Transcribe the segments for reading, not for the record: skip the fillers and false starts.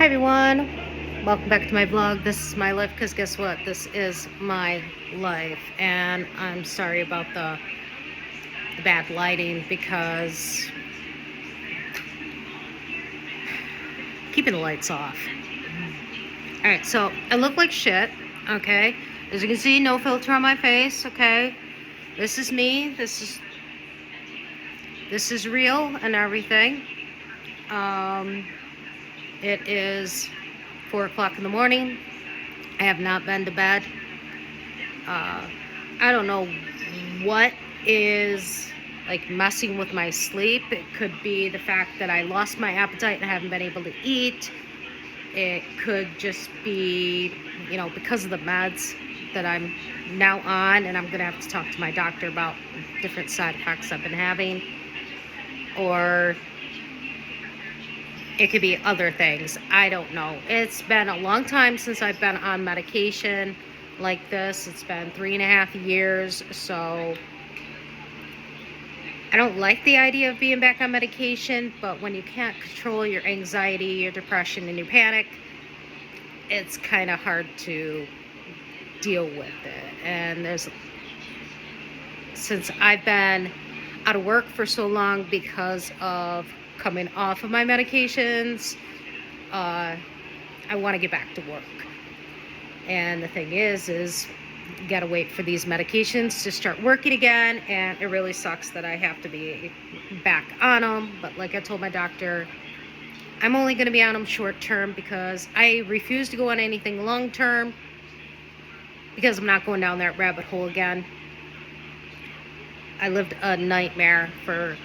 Hi everyone, welcome back to my vlog. This is my life because guess what? This is my life, and I'm sorry about the bad lighting because keeping the lights off. Alright, so I look like shit, okay? As you can see, no filter on my face, okay? This is me. This is real and everything. It is 4 o'clock in the morning. I have not been to bed. I don't know what is like messing with my sleep. It could be the fact that I lost my appetite and haven't been able to eat. It could just be, because of the meds that I'm now on, and I'm going to have to talk to my doctor about different side effects I've been having. Or it could be other things. I don't know. It's been a long time since I've been on medication like this. It's been 3.5 years. So I don't like the idea of being back on medication, but when you can't control your anxiety, your depression, and your panic, it's kind of hard to deal with it. And since I've been out of work for so long because of coming off of my medications, I want to get back to work. And the thing is you gotta wait for these medications to start working again, and it really sucks that I have to be back on them. But like I told my doctor, I'm only going to be on them short term because I refuse to go on anything long term, because I'm not going down that rabbit hole again. I lived a nightmare for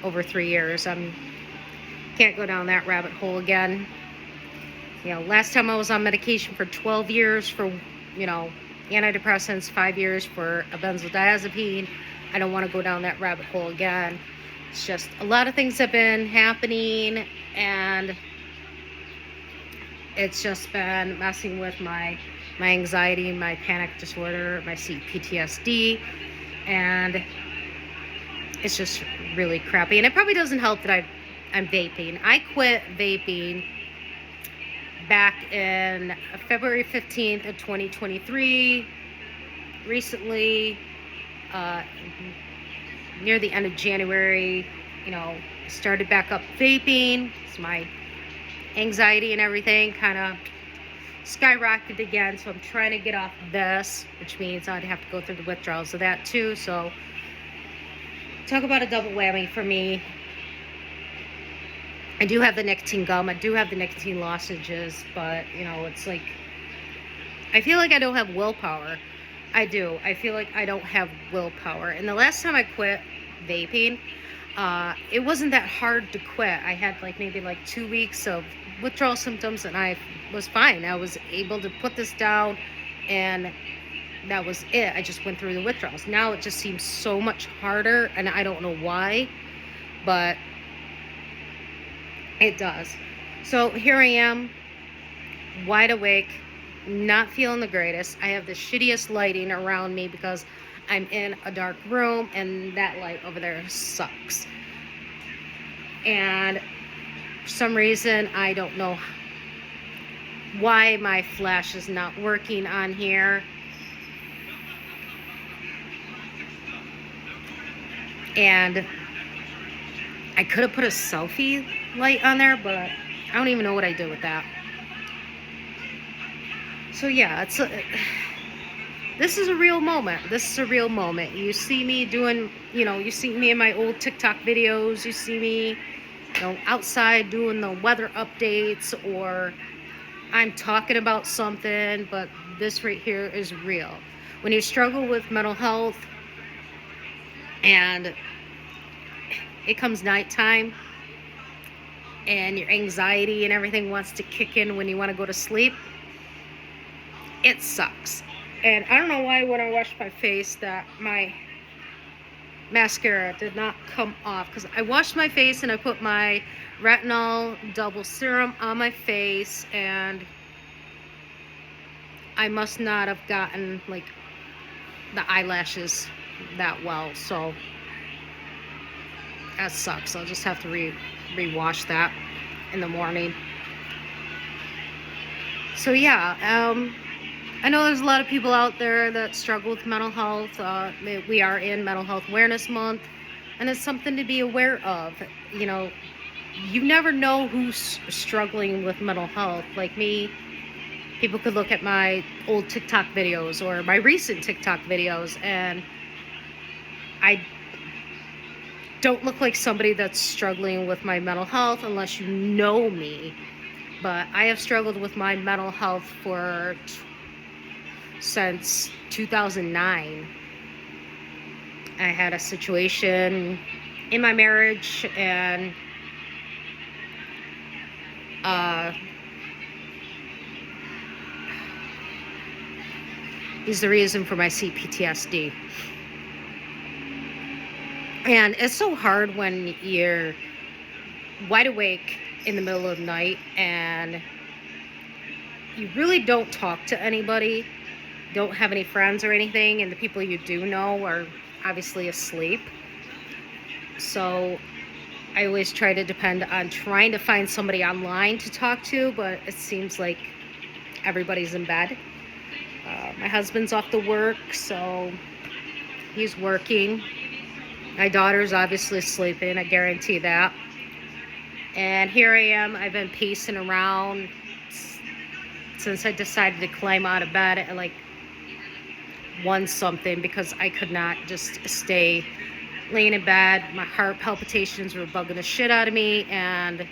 over 3 years. Can't go down that rabbit hole again. Last time I was on medication for 12 years for, antidepressants, 5 years for a benzodiazepine. I don't want to go down that rabbit hole again. It's just a lot of things have been happening, and it's just been messing with my anxiety, my panic disorder, my PTSD, and it's just really crappy. And it probably doesn't help that I'm vaping. I quit vaping back in February 15th of 2023. Recently, near the end of January, started back up vaping. So my anxiety and everything kind of skyrocketed again. So I'm trying to get off this, which means I'd have to go through the withdrawals of that too. So talk about a double whammy for me. I do have the nicotine gum. I do have the nicotine lozenges, but, it's like, I feel like I don't have willpower. I do. I feel like I don't have willpower. And the last time I quit vaping, it wasn't that hard to quit. I had maybe 2 weeks of withdrawal symptoms, and I was fine. I was able to put this down, and that was it. I just went through the withdrawals. Now it just seems so much harder, and I don't know why, but it does. So here I am, wide awake, not feeling the greatest. I have the shittiest lighting around me because I'm in a dark room, and that light over there sucks. And for some reason, I don't know why my flash is not working on here. And I could have put a selfie light on there, but I don't even know what I did with that. So yeah, this is a real moment. This is a real moment. You see me doing, you see me in my old TikTok videos. You see me, outside doing the weather updates, or I'm talking about something, but this right here is real. When you struggle with mental health and it comes nighttime and your anxiety and everything wants to kick in when you want to go to sleep, it sucks. And I don't know why when I washed my face that my mascara did not come off, because I washed my face and I put my retinol double serum on my face, and I must not have gotten the eyelashes that well, so that sucks. I'll just have to re-wash that in the morning. So yeah, I know there's a lot of people out there that struggle with mental health. We are in Mental Health Awareness Month, and it's something to be aware of. You know, you never know who's struggling with mental health. Like me, people could look at my old TikTok videos or my recent TikTok videos, and I don't look like somebody that's struggling with my mental health unless you know me. But I have struggled with my mental health since 2009. I had a situation in my marriage, and is the reason for my CPTSD. And it's so hard when you're wide awake in the middle of the night and you really don't talk to anybody, don't have any friends or anything, and the people you do know are obviously asleep. So I always try to depend on trying to find somebody online to talk to, but it seems like everybody's in bed. My husband's off to work, so he's working. My daughter's obviously sleeping, I guarantee that. And here I am, I've been pacing around since I decided to climb out of bed at like 1 something because I could not just stay laying in bed. My heart palpitations were bugging the shit out of me, and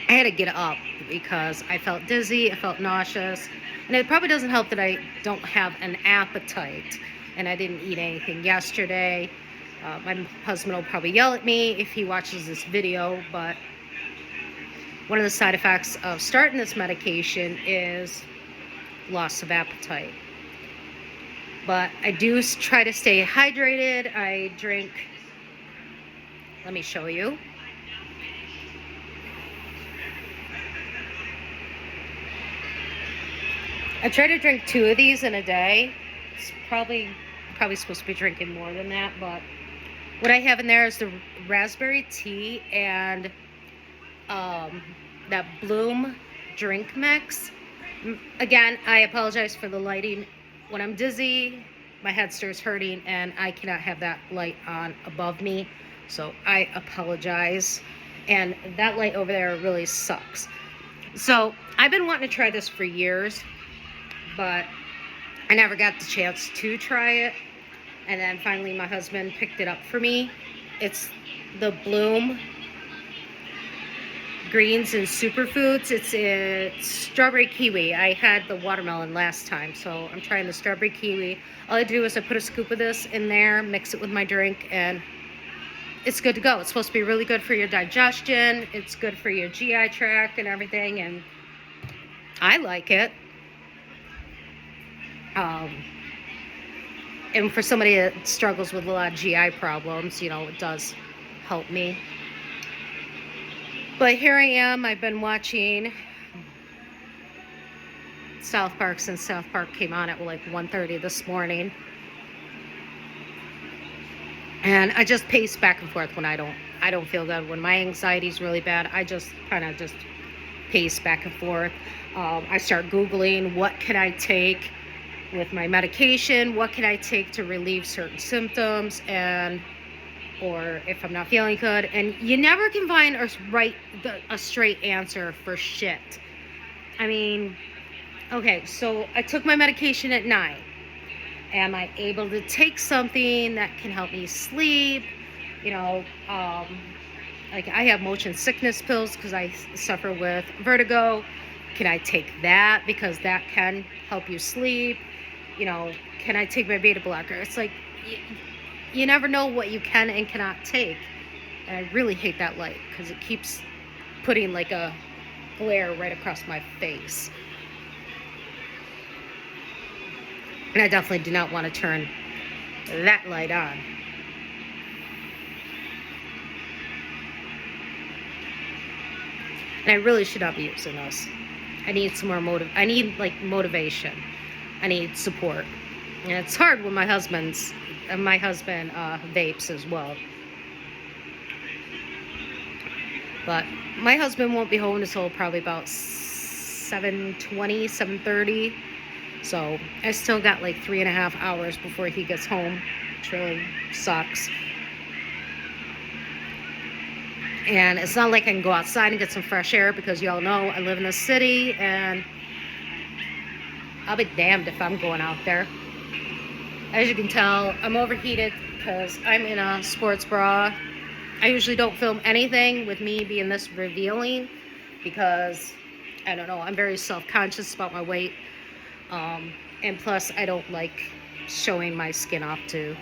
I had to get up because I felt dizzy, I felt nauseous, and it probably doesn't help that I don't have an appetite, and I didn't eat anything yesterday. My husband will probably yell at me if he watches this video, but one of the side effects of starting this medication is loss of appetite. But I do try to stay hydrated. I drink, let me show you. I try to drink 2 of these in a day. It's probably supposed to be drinking more than that, but what I have in there is the raspberry tea and that Bloom drink mix. Again, I apologize for the lighting. When I'm dizzy, my head starts hurting, and I cannot have that light on above me, so I apologize. And that light over there really sucks. So I've been wanting to try this for years, but I never got the chance to try it. And then finally my husband picked it up for me. It's the Bloom Greens and Superfoods. It's strawberry kiwi. I had the watermelon last time, so I'm trying the strawberry kiwi. All I do is I put a scoop of this in there, mix it with my drink, and it's good to go. It's supposed to be really good for your digestion. It's good for your GI tract and everything, and I like it. And for somebody that struggles with a lot of GI problems, you know, it does help me. But here I am. I've been watching South Park since South Park came on at like 1:30 this morning. And I just pace back and forth when I don't feel good. When my anxiety's really bad, I just kind of just pace back and forth. I start Googling, what can I take with my medication? What can I take to relieve certain symptoms? Or if I'm not feeling good. And you never can find a straight answer for shit. I mean, okay, so I took my medication at 9. Am I able to take something that can help me sleep? You know, like I have motion sickness pills because I suffer with vertigo. Can I take that because that can help you sleep? You know, can I take my beta blocker? It's like, you never know what you can and cannot take. And I really hate that light because it keeps putting like a glare right across my face. And I definitely do not want to turn that light on. And I really should not be using this. I need some more I need like motivation. I need support. And it's hard when my husband vapes as well. But my husband won't be home until probably about 7:20, 7:30. So I still got like 3.5 hours before he gets home, which really sucks. And it's not like I can go outside and get some fresh air because y'all know I live in a city and I'll be damned if I'm going out there. As you can tell, I'm overheated because I'm in a sports bra. I usually don't film anything with me being this revealing because, I don't know, I'm very self-conscious about my weight. And plus, I don't like showing my skin off to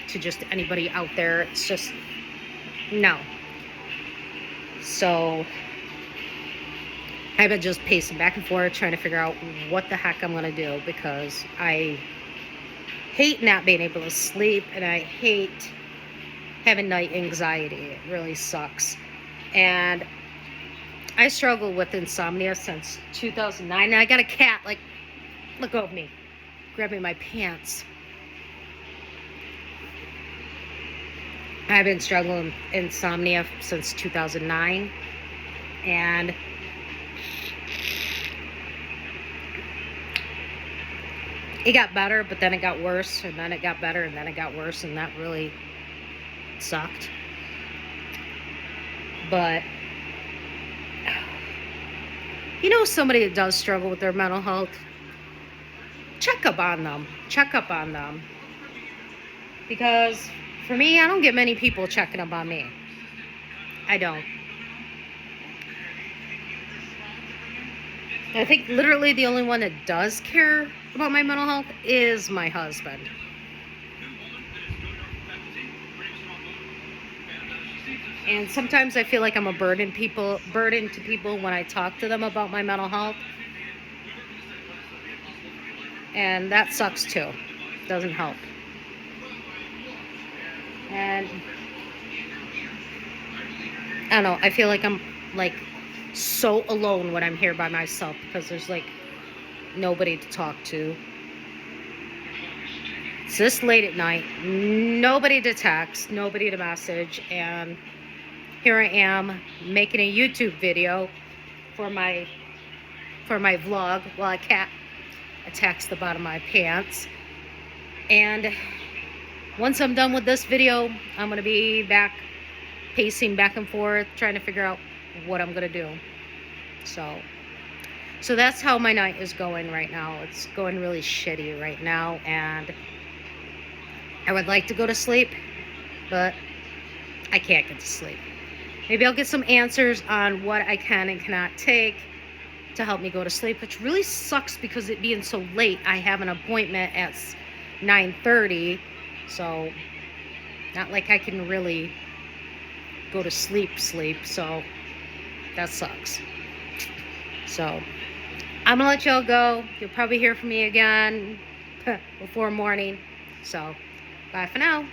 just anybody out there. It's just, no. So I've been just pacing back and forth trying to figure out what the heck I'm going to do because I hate not being able to sleep and I hate having night anxiety. It really sucks. And I struggle with insomnia since 2009. And I got a cat, like, look over me, grabbing my pants. I've been struggling with insomnia since 2009. And it got better, but then it got worse, and then it got better, and then it got worse, and that really sucked. But you know, somebody that does struggle with their mental health, check up on them. Check up on them. Because for me, I don't get many people checking up on me. I don't. I think literally the only one that does care about my mental health is my husband. And sometimes I feel like I'm a burden to people when I talk to them about my mental health. And that sucks too. Doesn't help. And I don't know, I feel like I'm like so alone when I'm here by myself because there's like nobody to talk to. It's this late at night, nobody to text, nobody to message, and here I am making a YouTube video for my vlog while a cat attacks the bottom of my pants. And once I'm done with this video, I'm going to be back pacing back and forth, trying to figure out what I'm going to do. So that's how my night is going right now. It's going really shitty right now, and I would like to go to sleep, but I can't get to sleep. Maybe I'll get some answers on what I can and cannot take to help me go to sleep, which really sucks because it being so late. I have an appointment at 9:30, so not like I can really go to sleep, so that sucks. So I'm gonna let y'all go. You'll probably hear from me again before morning. So bye for now.